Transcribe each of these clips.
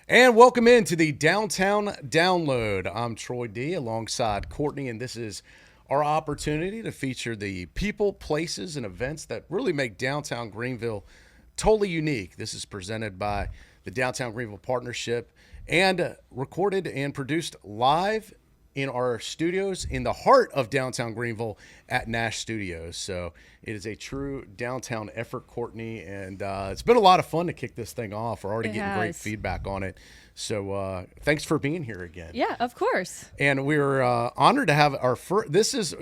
And welcome into the Downtown Download. I'm Troy D alongside Courtney, and this is our opportunity to feature the people, places, and events that really make downtown Greenville totally unique. This is presented by the Downtown Greenville Partnership and recorded and produced live in our studios in the heart of downtown Greenville at Nash Studios. So it is a true downtown effort, Courtney, and it's been a lot of fun to kick this thing off. We're already getting great feedback on it. So thanks for being here again. Yeah, of course. And we're honored to have our first. This is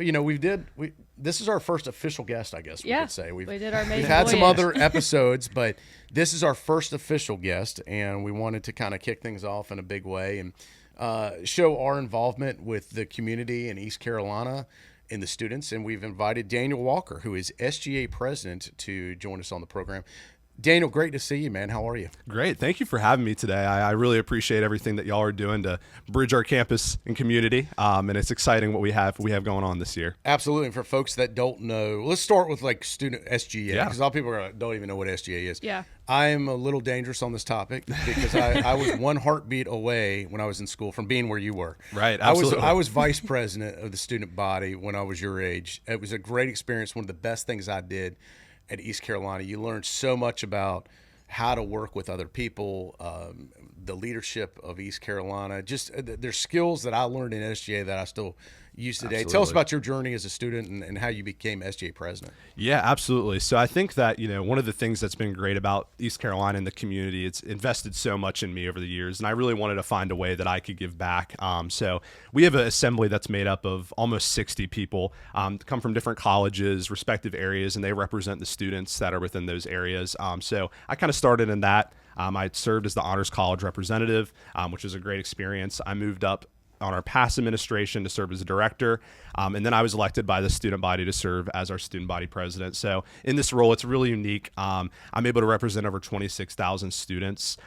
this is our first official guest, I guess we could say. We did our maiden We've had some voyage. other episodes, but this is our first official guest, and we wanted to kind of kick things off in a big way and show our involvement with the community in East Carolina and the students. And we've invited Daniel Walker, who is SGA president, to join us on the program. Daniel, great to see you, man. How are you? Great. Thank you for having me today. I really appreciate everything that y'all are doing to bridge our campus and community. And it's exciting what we have going on this year. Absolutely. And for folks that don't know, let's start with like student SGA, because a lot of people don't even know what SGA is. Yeah. I'm a little dangerous on this topic because I was one heartbeat away when I was in school from being where you were. Right. Absolutely. I was vice president of the student body when I was your age. It was a great experience. One of the best things I did at East Carolina. You learn so much about how to work with other people, the leadership of East Carolina. Just there's skills that I learned in SGA that I still use today. Absolutely. Tell us about your journey as a student and how you became SGA president. Yeah, absolutely. So I think that, one of the things that's been great about East Carolina and the community, it's invested so much in me over the years, and I really wanted to find a way that I could give back. So we have an assembly that's made up of almost 60 people, come from different colleges, respective areas, and they represent the students that are within those areas. So I kind of started in that. I served as the Honors College representative, which was a great experience. I moved up on our past administration to serve as a director. And then I was elected by the student body to serve as our student body president. So in this role, it's really unique. I'm able to represent over 26,000 students.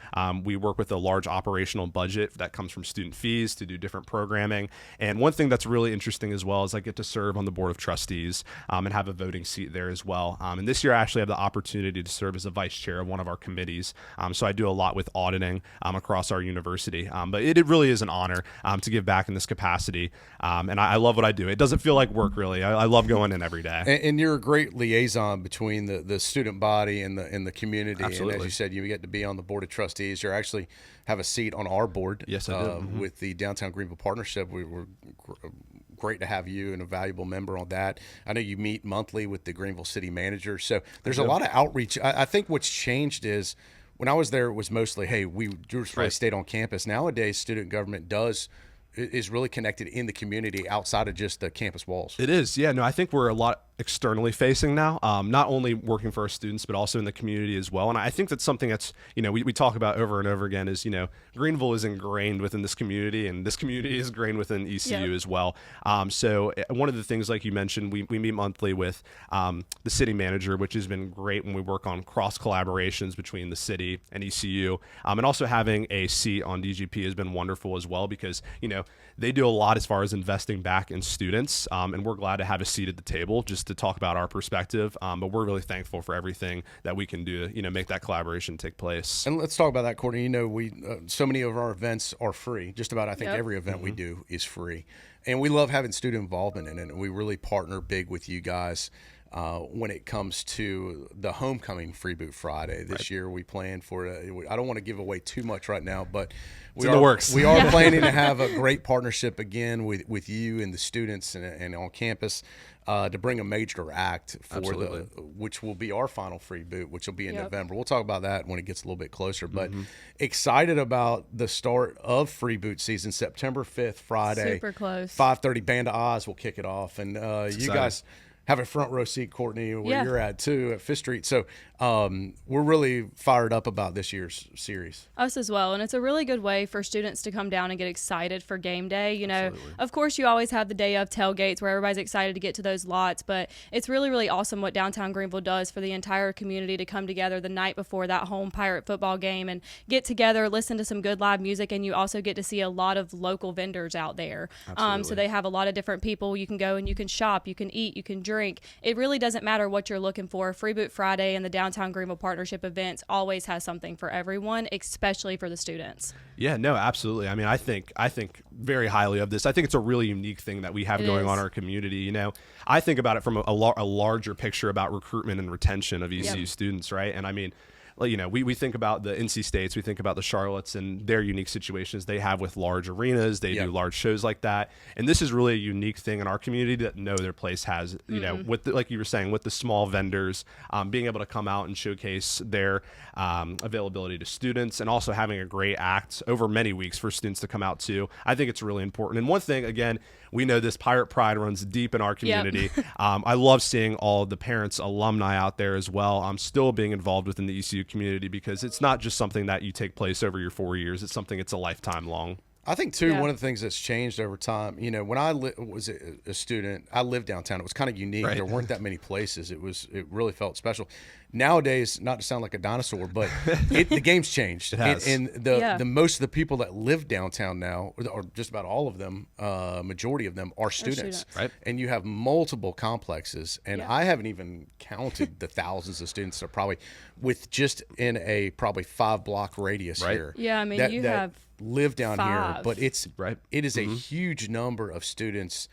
We work with a large operational budget that comes from student fees to do different programming. And one thing that's really interesting as well is I get to serve on the board of trustees and have a voting seat there as well. And this year I actually have the opportunity to serve as a vice chair of one of our committees. So I do a lot with auditing across our university. But it really is an honor to give back in this capacity. And I love what I do. It doesn't feel like work, really. I love going in every day. And you're a great liaison between the student body and the community. Absolutely. And as you said, you get to be on the board of trustees. You actually have a seat on our board. Yes, I do. With the Downtown Greenville Partnership. We were great to have you and a valuable member on that. I know you meet monthly with the Greenville City Manager. So there's a lot of outreach. I think what's changed is when I was there, it was mostly, hey, we just really stayed on campus. Nowadays, student government is really connected in the community outside of just the campus walls. It is. Yeah, no, I think we're a lot externally facing now, not only working for our students, but also in the community as well. And I think that's something that's, we talk about over and over again is, Greenville is ingrained within this community, and this community is ingrained within ECU as well. So one of the things, like you mentioned, we meet monthly with the city manager, which has been great when we work on cross collaborations between the city and ECU. And also having a seat on DGP has been wonderful as well because, they do a lot as far as investing back in students. And we're glad to have a seat at the table just to talk about our perspective. But we're really thankful for everything that we can do to, make that collaboration take place. And let's talk about that, Courtney. We so many of our events are free. Just about, I think every event we do is free. And we love having student involvement in it. And we really partner big with you guys when it comes to the Homecoming Free Boot Friday. This year we plan for I don't want to give away too much right now, but it's in the works. We are planning to have a great partnership again with you and the students and on campus to bring a major act for which will be our final free boot, which will be in November. We'll talk about that when it gets a little bit closer, but excited about the start of free boot season, September 5th, Friday. Super close. 5:30 Band of Oz will kick it off. And you guys have a front row seat, Courtney, where you're at too, at Fifth Street. So we're really fired up about this year's series. Us as well. And it's a really good way for students to come down and get excited for game day. Absolutely. Of course, you always have the day of tailgates where everybody's excited to get to those lots, but it's really, really awesome what Downtown Greenville does for the entire community to come together the night before that home Pirate football game and get together, listen to some good live music, and you also get to see a lot of local vendors out there. So they have a lot of different people. You can go and you can shop, you can eat, you can drink. drink. It really doesn't matter what you're looking for. Free Boot Friday and the Downtown Greenville Partnership events always has something for everyone, especially for the students. Yeah, no, absolutely. I mean, I think very highly of this. I think it's a really unique thing that we have going on in our community. You know, I think about it from a larger picture about recruitment and retention of ECU students, right? And I mean, you know, we think about the NC States, we think about the Charlottes and their unique situations they have with large arenas. They do large shows like that. And this is really a unique thing in our community that no other place has, you know, with like you were saying, with the small vendors, being able to come out and showcase their availability to students, and also having a great act over many weeks for students to come out to. I think it's really important. And one thing, again, we know this Pirate Pride runs deep in our community. I love seeing all the parents, alumni out there as well. I'm still being involved within the ECU community, because it's not just something that you take place over your 4 years. It's something, it's a lifetime long. I think too, one of the things that's changed over time, you know, when I was a student, I lived downtown. It was kind of unique. There weren't that many places. It really felt special. Nowadays, not to sound like a dinosaur, but the game's changed. And the most of the people that live downtown now, or just about all of them, majority of them are students. Right. And you have multiple complexes. And I haven't even counted the thousands of students that are probably with just in a probably 5-block radius here. Yeah, I mean, you have live down here, 5. but it is a huge number of students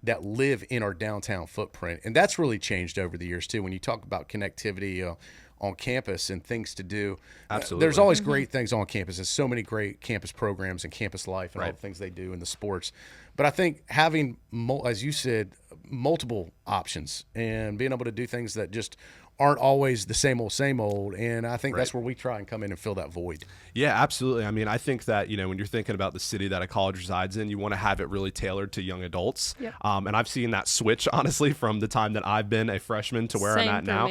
that live in our downtown footprint, and that's really changed over the years too. When you talk about connectivity on campus and things to do, absolutely, there's always great things on campus. There's so many great campus programs and campus life and all the things they do in the sports. But I think having, as you said, multiple options and being able to do things that just aren't always the same old, and I think that's where we try and come in and fill that void. Yeah, absolutely. I mean, I think that, you know, when you're thinking about the city that a college resides in, you want to have it really tailored to young adults. And I've seen that switch, honestly, from the time that I've been a freshman to where I'm at now.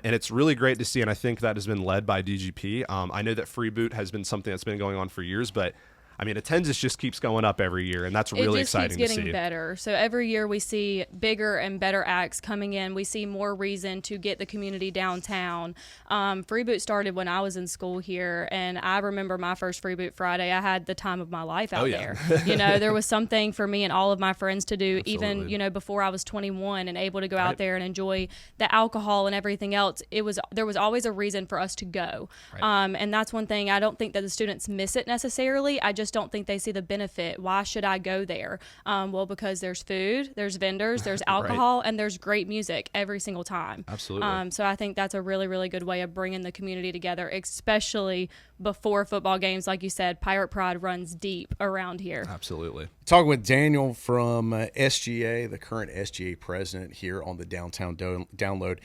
And it's really great to see, and I think that has been led by DGP. I know that Free Boot has been something that's been going on for years, but I mean, attendance just keeps going up every year, and that's really exciting to see. It just keeps getting better. So every year we see bigger and better acts coming in. We see more reason to get the community downtown. Free Boot started when I was in school here, and I remember my first Free Boot Friday. I had the time of my life out there. You know, there was something for me and all of my friends to do, even, you know, before I was 21 and able to go out there and enjoy the alcohol and everything else. There was always a reason for us to go. And that's one thing. I don't think that the students miss it necessarily. I just don't think they see the benefit. Why should I go there? Well, because there's food, there's vendors, there's alcohol, and there's great music every single time. Absolutely. So I think that's a really, really good way of bringing the community together, especially before football games. Like you said, Pirate Pride runs deep around here. Absolutely. Talking with Daniel from SGA, the current SGA president here on the Downtown Download.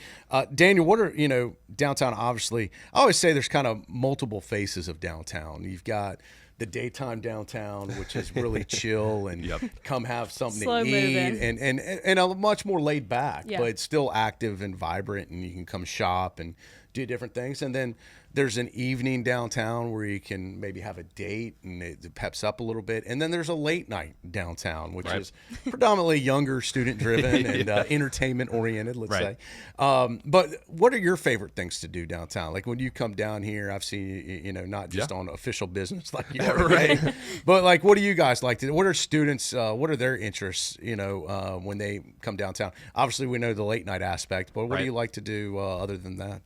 Daniel, what are, you know, downtown, obviously, I always say there's kind of multiple faces of downtown. You've got the daytime downtown, which is really chill and come have something Slow to eat, moving. and a much more laid back, but still active and vibrant, and you can come shop and do different things. And then there's an evening downtown where you can maybe have a date and it peps up a little bit. And then there's a late night downtown, which is predominantly younger, student driven and entertainment oriented, let's say. But what are your favorite things to do downtown? Like when you come down here, I've seen you know, not just on official business like you are, but like, what do you guys like to do? What are students, what are their interests, you know, when they come downtown? Obviously we know the late night aspect, but what do you like to do other than that?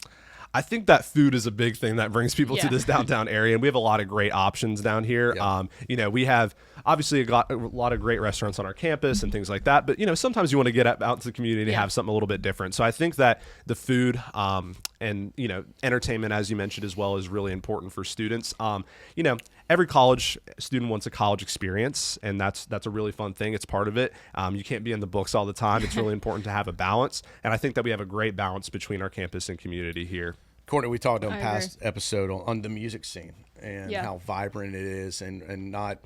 I think that food is a big thing that brings people to this downtown area, and we have a lot of great options down here. You know, we have obviously a lot of great restaurants on our campus and things like that, but you know, sometimes you want to get out into the community and have something a little bit different. So I think that the food and, you know, entertainment, as you mentioned as well, is really important for students. You know, every college student wants a college experience, and that's a really fun thing. It's part of it. You can't be in the books all the time. It's really important to have a balance, and I think that we have a great balance between our campus and community here. Courtney, we talked on past episode on the music scene and how vibrant it is, and not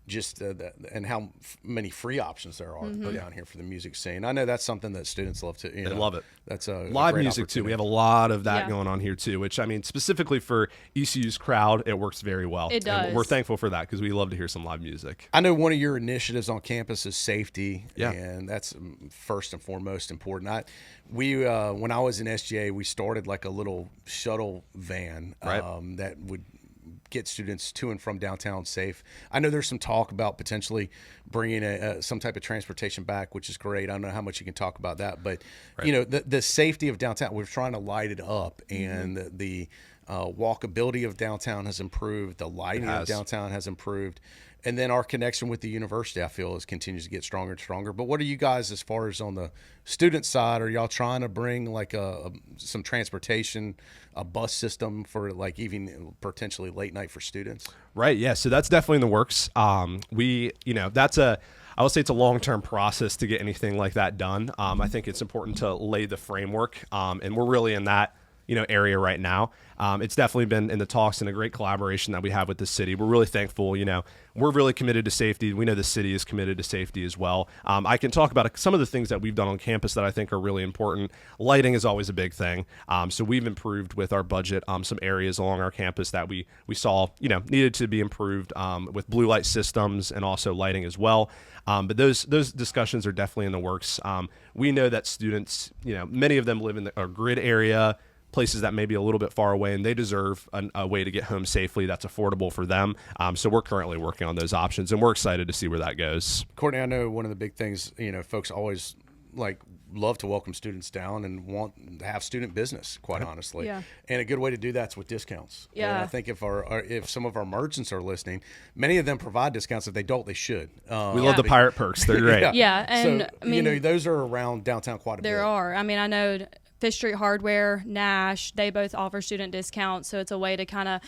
just and how many free options there are down here for the music scene. I know that's something that students love to. You know, they love it. That's a live great music too. We have a lot of that going on here too, which I mean, specifically for ECU's crowd, it works very well. It does. And we're thankful for that because we love to hear some live music. I know one of your initiatives on campus is safety, and that's first and foremost important. When I was in SGA, we started like a little shuttle van that would get students to and from downtown safe. I know there's some talk about potentially bringing some type of transportation back, which is great. I don't know how much you can talk about that, but you know, the safety of downtown, we're trying to light it up, and the walkability of downtown has improved. The lighting of downtown has improved. And then our connection with the university, I feel, continues to get stronger and stronger. But what are you guys, as far as on the student side, are y'all trying to bring like some transportation, a bus system for like even potentially late night for students? Right. Yeah. So that's definitely in the works. I would say it's a long-term process to get anything like that done. I think it's important to lay the framework, and we're really in that area right now. It's definitely been in the talks and a great collaboration that we have with the city. We're really thankful. We're really committed to safety. We know the city is committed to safety as well. I can talk about some of the things that we've done on campus that I think are really important. Lighting is always a big thing. So we've improved with our budget some areas along our campus that we saw needed to be improved with blue light systems and also lighting as well. But those discussions are definitely in the works. We know that students, many of them live in a grid area, places that may be a little bit far away, and they deserve a way to get home safely that's affordable for them. So we're currently working on those options, and we're excited to see where that goes. Courtney, I know one of the big things, folks always love to welcome students down and want to have student business, quite honestly. Yeah. And a good way to do that's with discounts. Yeah. And I think if some of our merchants are listening, many of them provide discounts. If they don't, they should. We love the pirate perks. They're great. Yeah. And so, I mean, those are around downtown quite a bit. there are. I mean, I know Fish Street Hardware, Nash, they both offer student discounts. So it's a way to kind of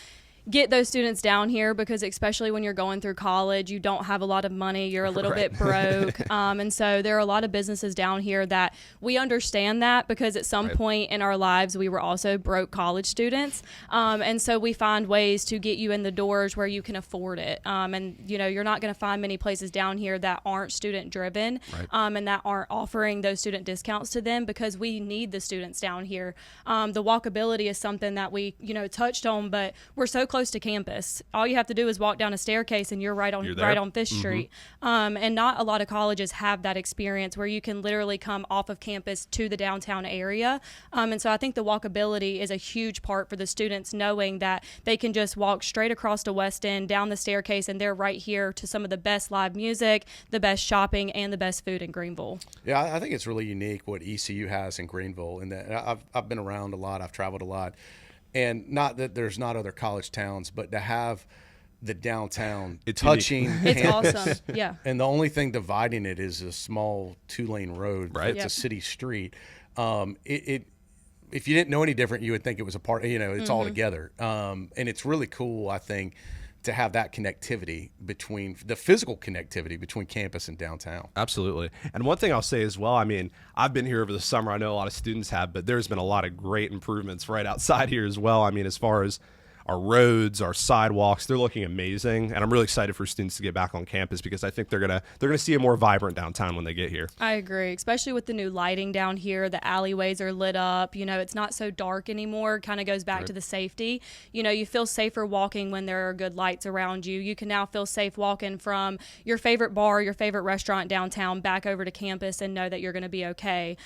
get those students down here, because especially when you're going through college, you don't have a lot of money, you're a little bit broke. And so there are a lot of businesses down here that we understand that, because at some point in our lives, we were also broke college students. And so we find ways to get you in the doors where you can afford it. And, you're not going to find many places down here that aren't student driven, and that aren't offering those student discounts to them, because we need the students down here. The walkability is something that we, touched on, but we're so close to campus. All you have to do is walk down a staircase and you're right on Fish Street. And not a lot of colleges have that experience where you can literally come off of campus to the downtown area. And so I think the walkability is a huge part for the students, knowing that they can just walk straight across to West End, down the staircase, and they're right here to some of the best live music, the best shopping, and the best food in Greenville. Yeah, I think it's really unique what ECU has in Greenville, and that I've been around a lot. I've traveled a lot. And not that there's not other college towns, but to have the downtown touching It's campus, awesome. Yeah. And the only thing dividing it is a small 2-lane road. Right. It's a city street. If you didn't know any different, you would think it was a part. It's all together. And it's really cool, I think, to have that connectivity between the physical connectivity between campus and downtown. Absolutely. And one thing I'll say as well, I mean, I've been here over the summer. I know a lot of students have, but there's been a lot of great improvements right outside here as well. I mean, as far as our roads, our sidewalks, they're looking amazing. And I'm really excited for students to get back on campus, because I think they're gonna see a more vibrant downtown when they get here. I agree, especially with the new lighting down here. The alleyways are lit up. It's not so dark anymore. Kind of goes back to the safety. You feel safer walking when there are good lights around you. You can now feel safe walking from your favorite bar, your favorite restaurant downtown back over to campus, and know that you're going to be okay,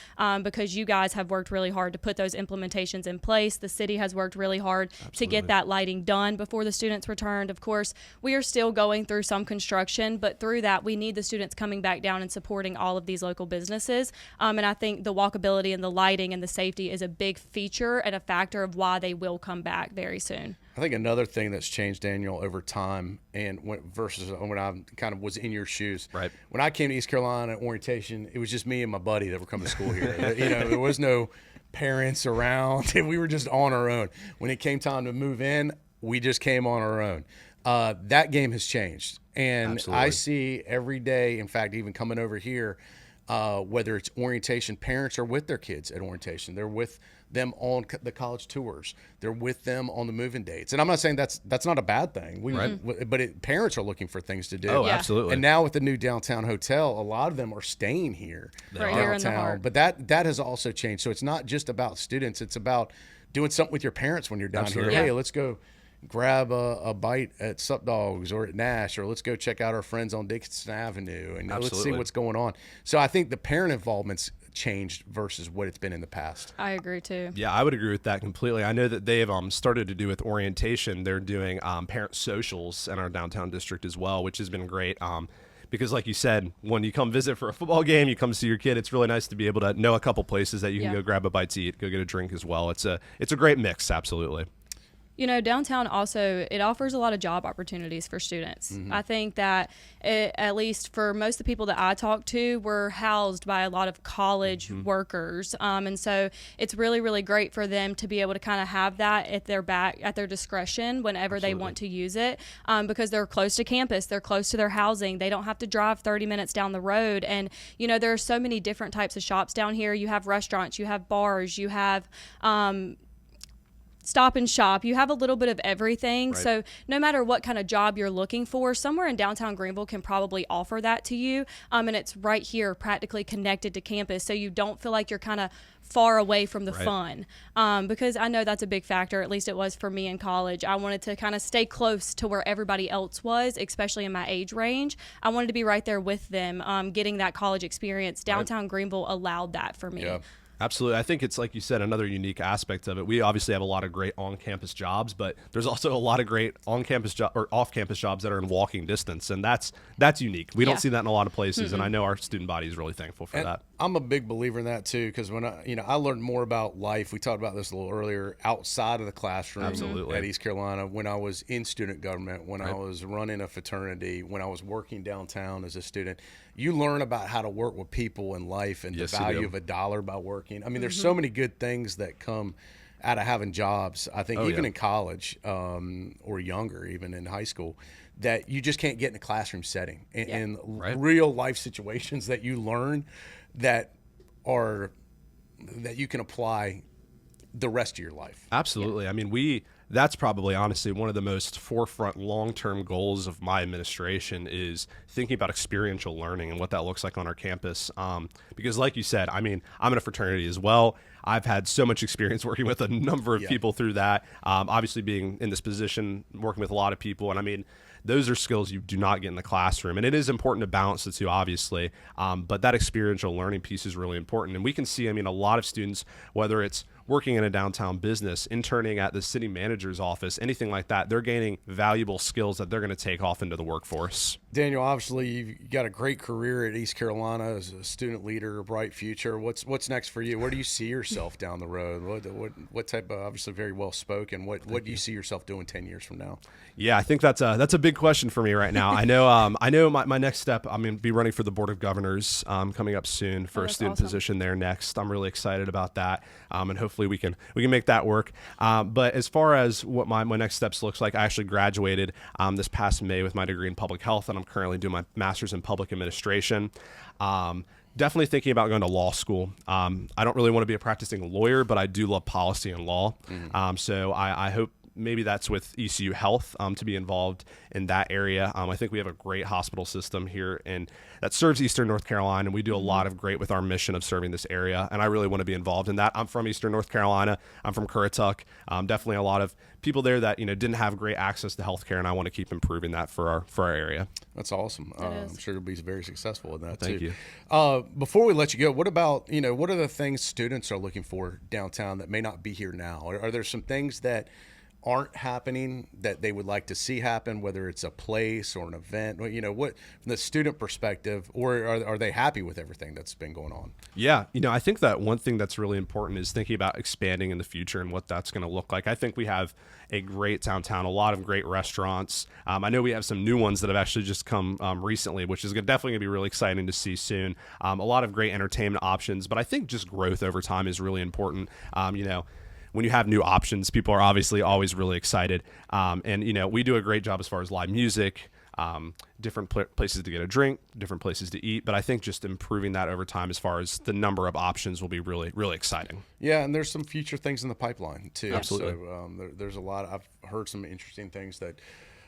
because you guys have worked really hard to put those implementations in place. The city has worked really hard to get that lighting done before the students returned. Of course, we are still going through some construction, but through that, we need the students coming back down and supporting all of these local businesses. And I think the walkability and the lighting and the safety is a big feature and a factor of why they will come back very soon. I think another thing that's changed, Daniel, over time, and versus when I kind of was in your shoes. Right. When I came to East Carolina orientation, it was just me and my buddy that were coming to school here. There was no parents around, and we were just on our own. When it came time to move in, we just came on our own. That game has changed, and Absolutely. I see every day, in fact, even coming over here, whether it's orientation, parents are with their kids at orientation. They're with them on the college tours. They're with them on the moving dates. And I'm not saying that's not a bad thing. But parents are looking for things to do. Oh, Yeah. absolutely. And now with the new downtown hotel, a lot of them are staying here Right here in the heart. But that has also changed. So it's not just about students. It's about doing something with your parents when you're down Absolutely. here. Yeah. Hey, let's go grab a bite at Sup Dogs or at Nash, or let's go check out our friends on Dixon Avenue, and let's see Absolutely. what's going on. So I think the parent involvement's changed versus what it's been in the past. I agree too. Yeah, I would agree with that completely. I know that they have started to do with orientation. They're doing parent socials in our downtown district as well, which has been great. Because like you said, when you come visit for a football game, you come see your kid, it's really nice to be able to know a couple places that you can Yeah. go grab a bite to eat, go get a drink as well. It's a great mix, absolutely. You know, downtown also, it offers a lot of job opportunities for students. I think that at least for most of the people that I talk to, we're housed by a lot of college workers. And so it's really, really great for them to be able to kind of have that at their discretion whenever they want to use it, because they're close to campus, they're close to their housing. They don't have to drive 30 minutes down the road. And, you know, there are so many different types of shops down here. You have restaurants, you have bars, you have Stop and Shop. You have a little bit of everything. Right. So no matter what kind of job you're looking for, somewhere in downtown Greenville can probably offer that to you. And it's right here, practically connected to campus. So you don't feel like you're kind of far away from the Right. fun. Because I know that's a big factor. At least it was for me in college. I wanted to kind of stay close to where everybody else was, especially in my age range. I wanted to be right there with them, getting that college experience. Downtown Greenville allowed that for me. Yeah. Absolutely. I think it's, like you said, another unique aspect of it. We obviously have a lot of great on-campus jobs, but there's also a lot of great on-campus or off-campus jobs that are in walking distance, and that's unique. We Yeah. don't see that in a lot of places, and I know our student body is really thankful for And that. I'm a big believer in that too, because when I learned more about life. We talked about this a little earlier, outside of the classroom. Absolutely. At East Carolina, when I was in student government, when I was running a fraternity, when I was working downtown as a student, you learn about how to work with people in life and Yes, the you value do. of a dollar by working. I mean, there's so many good things that come out of having jobs. I think even yeah. in college, or younger, even in high school, that you just can't get in a classroom setting. And Right. real life situations that you learn that you can apply the rest of your life. Absolutely. I mean, that's probably honestly one of the most forefront long-term goals of my administration is thinking about experiential learning and what that looks like on our campus. Because like you said, I mean, I'm in a fraternity as well. I've had so much experience working with a number of people through that. Obviously being in this position, working with a lot of people. And I mean, those are skills you do not get in the classroom. And it is important to balance the two, obviously. But that experiential learning piece is really important. And we can see, I mean, a lot of students, whether it's working in a downtown business, interning at the city manager's office, anything like that, they're gaining valuable skills that they're going to take off into the workworkforce. Daniel, obviously you've got a great career at East Carolina as a student leader, a bright future. What's next for you? Where do you see yourself down the road? What type of, obviously very well spoken, what do you see yourself doing 10 years from now? Yeah, I think that's a big question for me right now. I know my next step, I'm going to be running for the Board of Governors coming up soon for a that's student awesome. position there next. I'm really excited about that, and hopefully we can make that work. But as far as what my next steps looks like, I actually graduated this past May with my degree in public health, and I'm currently doing my master's in public administration. Definitely thinking about going to law school. I don't really want to be a practicing lawyer, but I do love policy and law. So I hope maybe that's with ECU Health to be involved in that area. I think we have a great hospital system here and that serves Eastern North Carolina, and we do a lot of great with our mission of serving this area, and I really want to be involved in that. I'm from Eastern North Carolina. I'm from Currituck. Definitely a lot of people there that didn't have great access to healthcare, and I want to keep improving that for our area. That's awesome. is. I'm sure you'll be very successful in that Thank too. you. Before we let you go, what about, what are the things students are looking for downtown that may not be here now? Are there some things that aren't happening that they would like to see happen, whether it's a place or an event? What from the student perspective, or are they happy with everything that's been going on? Yeah, I think that one thing that's really important is thinking about expanding in the future and what that's going to look like. I think we have a great downtown, a lot of great restaurants. I know we have some new ones that have actually just come recently, which is definitely going to be really exciting to see soon. A lot of great entertainment options, but I think just growth over time is really important. When you have new options, people are obviously always really excited. And we do a great job as far as live music, different places to get a drink, different places to eat. But I think just improving that over time as far as the number of options will be really, really exciting. Yeah, and there's some future things in the pipeline too. Absolutely. So there's a lot. I've heard some interesting things that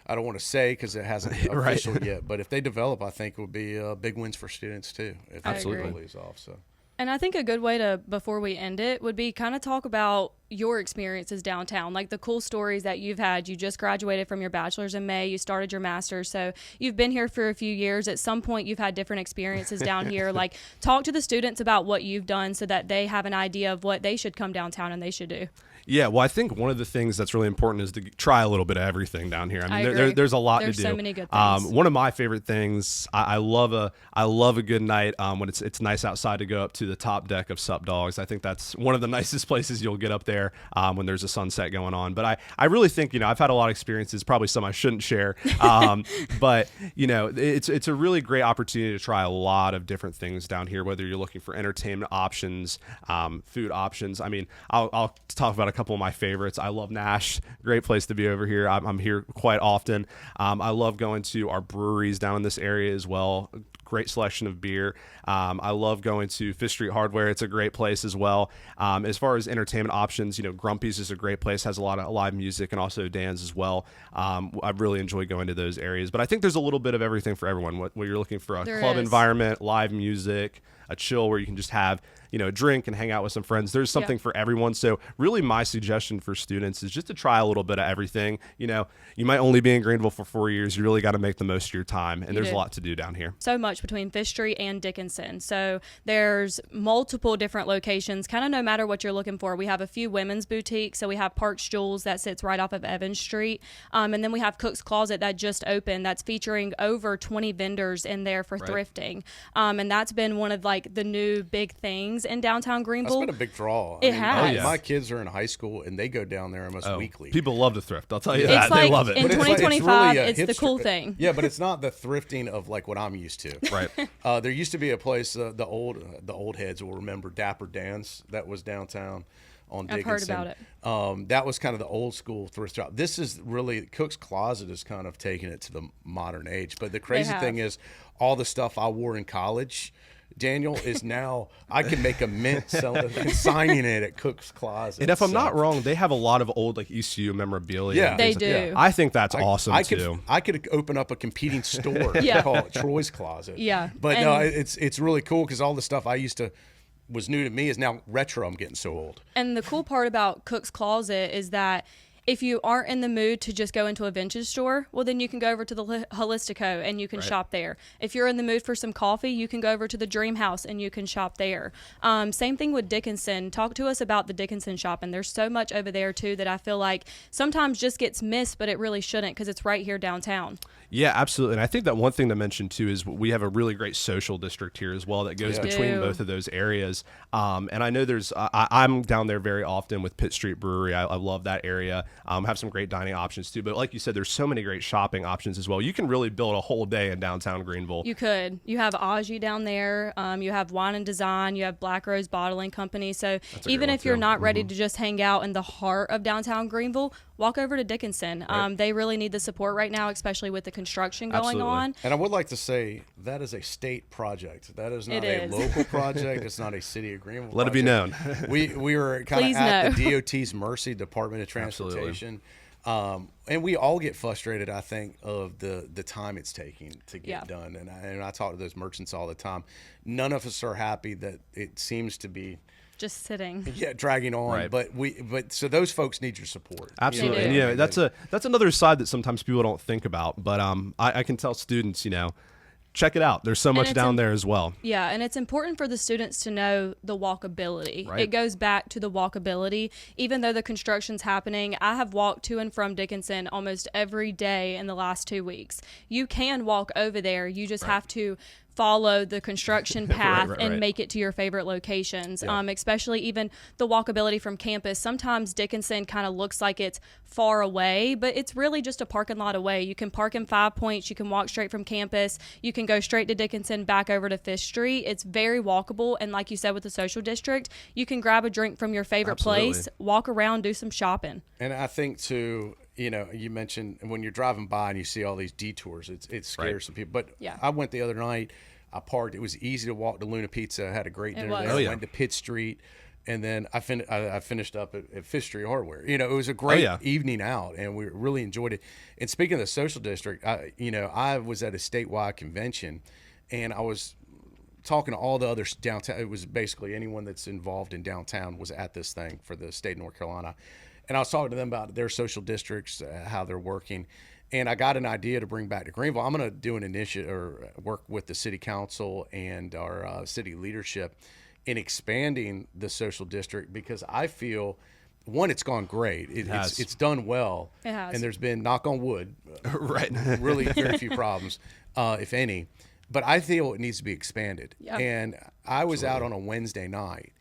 I don't want to say because it hasn't Right. official yet. But if they develop, I think it would be big wins for students too. If I it agree. really is off. So. And I think a good way to, before we end it, would be kind of talk about your experiences downtown, like the cool stories that you've had. You just graduated from your bachelor's in May, you started your master's, so you've been here for a few years. At some point you've had different experiences down here. Like, talk to the students about what you've done so that they have an idea of what they should come downtown and they should do. Yeah, well, I think one of the things that's really important is to try a little bit of everything down here. I mean, agree. there's a lot There's to do. so many good things. One of my favorite things, I love a good night when it's nice outside to go up to the top deck of Sup Dogs. I think that's one of the nicest places you'll get up there when there's a sunset going on. But I really think, you know, I've had a lot of experiences, probably some I shouldn't share, but you know, it's a really great opportunity to try a lot of different things down here. Whether you're looking for entertainment options, food options. I mean, I'll talk about a couple of my favorites. I love Nash, great place to be over here. I'm here quite often. I love going to our breweries down in this area as well. Great selection of beer. I love going to Fifth Street Hardware. It's a great place as well. As far as entertainment options, you know, Grumpy's is a great place, has a lot of live music, and also Dan's as well. I really enjoy going to those areas. But I think there's a little bit of everything for everyone. What you're looking for, a club environment, live music, a chill where you can just have, you know, a drink and hang out with some friends. There's something for everyone. So really my suggestion for students is just to try a little bit of everything. You know, you might only be in Greenville for 4 years. You really got to make the most of your time. And there's a lot to do down here. So much between Fifth Street and Dickinson. So there's multiple different locations, kind of no matter what you're looking for. We have a few women's boutiques. So we have Parks Jewels that sits right off of Evans Street. And then we have Cook's Closet that just opened that's featuring over 20 vendors in there for thrifting. And that's been one of like the new big things in downtown Greenville. That's been a big draw. It has. My kids are in high school and they go down there almost weekly. People love to thrift. I'll tell you It's that. like They love it. in But it's 2025, really it's the cool thing. Yeah, but it's not the thrifting of like what I'm used to. Right. There used to be a place, the old heads will remember Dapper Dan's that was downtown on I've heard Dickinson. about it. That was kind of the old school thrift shop. This is really Cook's Closet is kind of taking it to the modern age. But the crazy thing is, all the stuff I wore in college, Daniel, is now I can make a mint signing it at Cook's Closet. And if I'm not wrong, they have a lot of old like ECU memorabilia. Yeah. and They things do. I think that's awesome too. I could open up a competing store Yeah. and call it Troy's Closet. Yeah. But And- no, it's really cool because all the stuff I used to was new to me is now retro. I'm getting so old. And the cool part about Cook's Closet is that if you aren't in the mood to just go into a vintage store, well, then you can go over to the Holistico and you can shop there. If you're in the mood for some coffee, you can go over to the Dream House and you can shop there. Same thing with Dickinson. Talk to us about the Dickinson shop. And there's so much over there, too, that I feel like sometimes just gets missed, but it really shouldn't because it's right here downtown. Yeah, absolutely. And I think that one thing to mention too is we have a really great social district here as well that goes between both of those areas. And I know there's I'm down there very often with Pitt Street Brewery. I love that area. Have some great dining options too. But like you said, there's so many great shopping options as well. You can really build a whole day in downtown Greenville. You could. You have Aji down there. You have Wine and Design. You have Black Rose Bottling Company. So even if you're not ready to just hang out in the heart of downtown Greenville, walk over to Dickinson. They really need the support right now, especially with the construction going on. And I would like to say that is a state project. That is not a is. local project. It's not a city of Greenville Let it be known. We were kind Please of at know. the DOT's mercy, Department of Transportation. And we all get frustrated, I think, of the time it's taking to get done. And I talk to those merchants all the time. None of us are happy that it seems to be Just sitting. dragging on. Right. But so those folks need your support. Absolutely. They And do. that's another side that sometimes people don't think about. But I can tell students, check it out. There's so much it's down there as well. Yeah, and it's important for the students to know the walkability. Right. It goes back to the walkability. Even though the construction's happening, I have walked to and from Dickinson almost every day in the last 2 weeks. You can walk over there. You just have to follow the construction path and make it to your favorite locations, especially even the walkability from campus. Sometimes Dickinson kind of looks like it's far away, but it's really just a parking lot away. You can park in 5 Points. You can walk straight from campus. You can go straight to Dickinson, back over to Fifth Street. It's very walkable. And like you said with the social district, you can grab a drink from your favorite place, walk around, do some shopping. And I think too, you mentioned when you're driving by and you see all these detours, it scares some people. But I went the other night, I parked. It was easy to walk to Luna Pizza. I had a great dinner there. I went to Pitt Street, and then I finished up at Fifth Street Hardware. It was a great evening out, and we really enjoyed it. And speaking of the social district, I was at a statewide convention, and I was talking to all the other downtown. It was basically anyone that's involved in downtown was at this thing for the state of North Carolina. And I was talking to them about their social districts, how they're working. And I got an idea to bring back to Greenville. I'm going to do an initiative or work with the city council and our city leadership in expanding the social district, because I feel, one, it's gone great. It's done well. It has. And there's been, knock on wood, Right. really very few problems, if any. But I feel it needs to be expanded. Yeah. And I was out on a Wednesday night.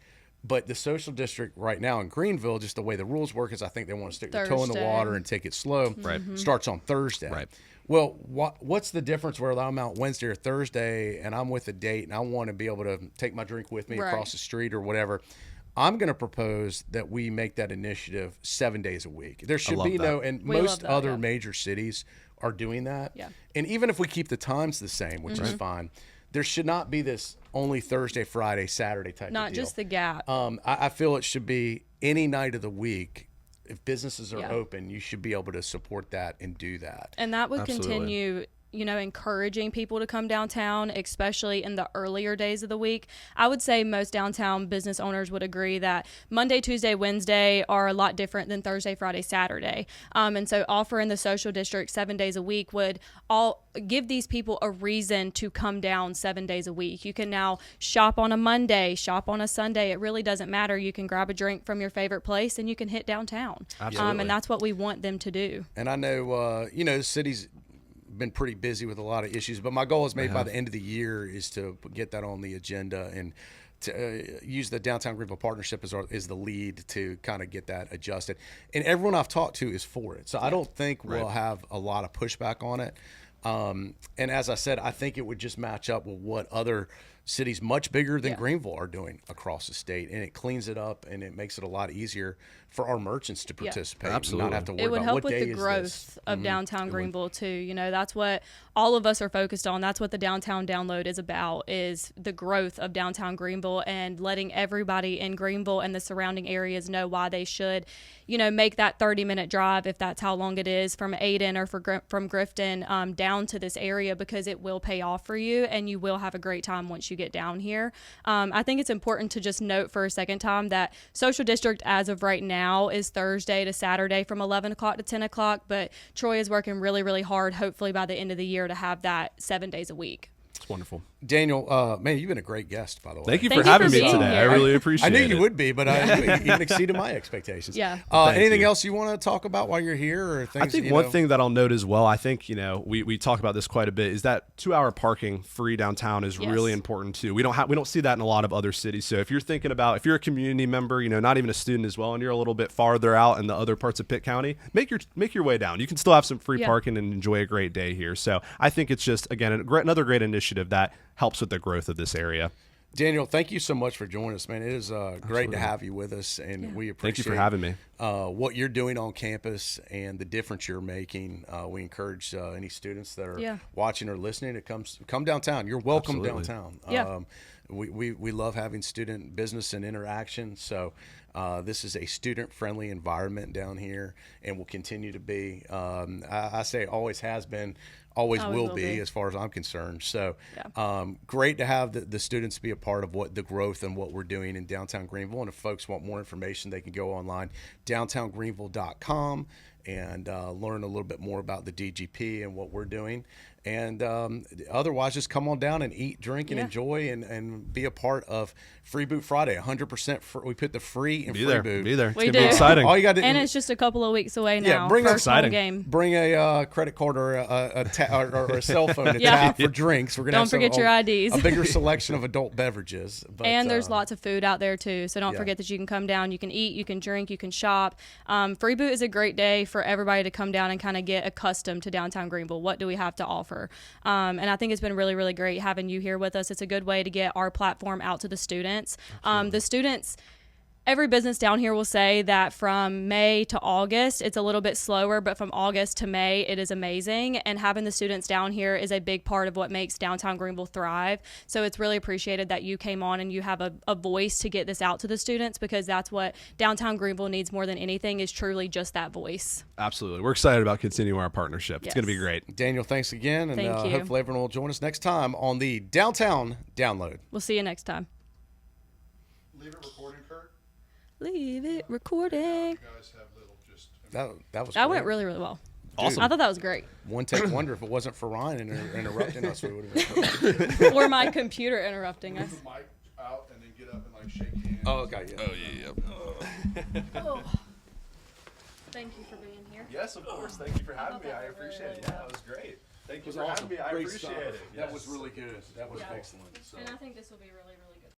But the social district right now in Greenville, just the way the rules work, is I think they want to stick their toe in the Thursday. water and take it slow. Right. Starts on Thursday. Right. Well, what's the difference where I'm out Wednesday or Thursday and I'm with a date and I want to be able to take my drink with me Right. across the street or whatever? I'm going to propose that we make that initiative 7 days a week. There should love be that. no, and We love most that, other yeah. major cities are doing that. Yeah. And even if we keep the times the same, which is fine, there should not be this only Thursday, Friday, Saturday type of Not deal. just the gap. I feel it should be any night of the week. If businesses are Yeah. open, you should be able to support that and do that. And that would Absolutely. continue, encouraging people to come downtown, especially in the earlier days of the week. I would say most downtown business owners would agree that Monday, Tuesday, Wednesday are a lot different than Thursday, Friday, Saturday. And so offering the social district 7 days a week would all give these people a reason to come down 7 days a week. You can now shop on a Monday, shop on a Sunday. It really doesn't matter. You can grab a drink from your favorite place and you can hit downtown. Absolutely. And that's what we want them to do. And I know, the city's been pretty busy with a lot of issues, but my goal is maybe by the end of the year is to get that on the agenda and to use the Downtown Greenville Partnership as the lead to kind of get that adjusted. And everyone I've talked to is for it. So I don't think we'll have a lot of pushback on it. And as I said, I think it would just match up with what other cities much bigger than Yeah. Greenville are doing across the state, and it cleans it up and it makes it a lot easier for our merchants to participate and Absolutely. not have to worry It would about help what with day the is growth this. of downtown Greenville too. That's what all of us are focused on. That's what the downtown download is about, is the growth of downtown Greenville and letting everybody in Greenville and the surrounding areas know why they should, make that 30-minute drive, if that's how long it is, from Aden or from Grifton down to this area, because it will pay off for you and you will have a great time once you get down here. I think it's important to just note for a second time that Social District as of right now is Thursday to Saturday from 11 o'clock to 10 o'clock, but Troy is working really, really hard, hopefully by the end of the year, to have that 7 days a week. It's wonderful. Daniel, man, you've been a great guest, by the way. Thank you Thank for you having for me being today. I here. really appreciate I it. knew you would be, but you even exceeded my expectations. Yeah. Thank Anything you. else you want to talk about while you're here, or things? I think one thing that I'll note as well, I think, we talk about this quite a bit, is that 2-hour parking free downtown is Yes. really important too. We don't see that in a lot of other cities. So if you're thinking about, if you're a community member, not even a student as well, and you're a little bit farther out in the other parts of Pitt County, make your way down. You can still have some free Yeah. parking and enjoy a great day here. So I think it's just, again, another great initiative that helps with the growth of this area. Daniel, thank you so much for joining us, man. It is great to have you with us, and we appreciate Thank you for having me. What you're doing on campus and the difference you're making. We encourage any students that are Yeah. watching or listening to come downtown. You're welcome Absolutely. downtown. Yeah. We love having student business and interaction. So this is a student-friendly environment down here, and will continue to be. I say always has been, always will be, as far as I'm concerned. So great to have the students be a part of what the growth and what we're doing in downtown Greenville. And if folks want more information, they can go online, downtowngreenville.com, and learn a little bit more about the DGP and what we're doing. And otherwise, just come on down and eat, drink, and enjoy, and be a part of Free Boot Friday. 100% free. We put the free and Be free there. boot. Be there. It's We gonna be do. exciting. All you got to And it's just a couple of weeks away now. Yeah, bring First home exciting. game. bring a credit card or a cell phone to Yeah. tap for drinks. We're gonna Don't have forget your IDs. a bigger selection of adult beverages. But, And there's lots of food out there too, so don't yeah. forget that you can come down, you can eat, you can drink, you can shop. Free Boot is a great day for everybody to come down and kind of get accustomed to downtown Greenville. What do we have to offer? And I think it's been really, really great having you here with us. It's a good way to get our platform out to the students. The students, every business down here will say that from May to August, it's a little bit slower, but from August to May, it is amazing. And having the students down here is a big part of what makes downtown Greenville thrive. So it's really appreciated that you came on and you have a voice to get this out to the students, because that's what downtown Greenville needs more than anything, is truly just that voice. Absolutely. We're excited about continuing our partnership. It's Yes. going to be great. Daniel, thanks again. And Thank you. hopefully everyone will join us next time on the Downtown Download. We'll see you next time. Leave it recording, Kurt. Leave it recording. You guys have little just. That was That great. went really, really well. Awesome. I thought that was great. One take wonder if it wasn't for Ryan interrupting us, we would have been. Or my computer interrupting us. Move the mic out and then get up and like shake hands. Oh, okay. Yeah. Thank you for being here. Yes, of course. Thank you for having me. I appreciate it. Yeah, that was great. Thank you for having me. I Great appreciate stuff. it. That Yes. was really good. That was Yeah. excellent. So. And I think this will be really, really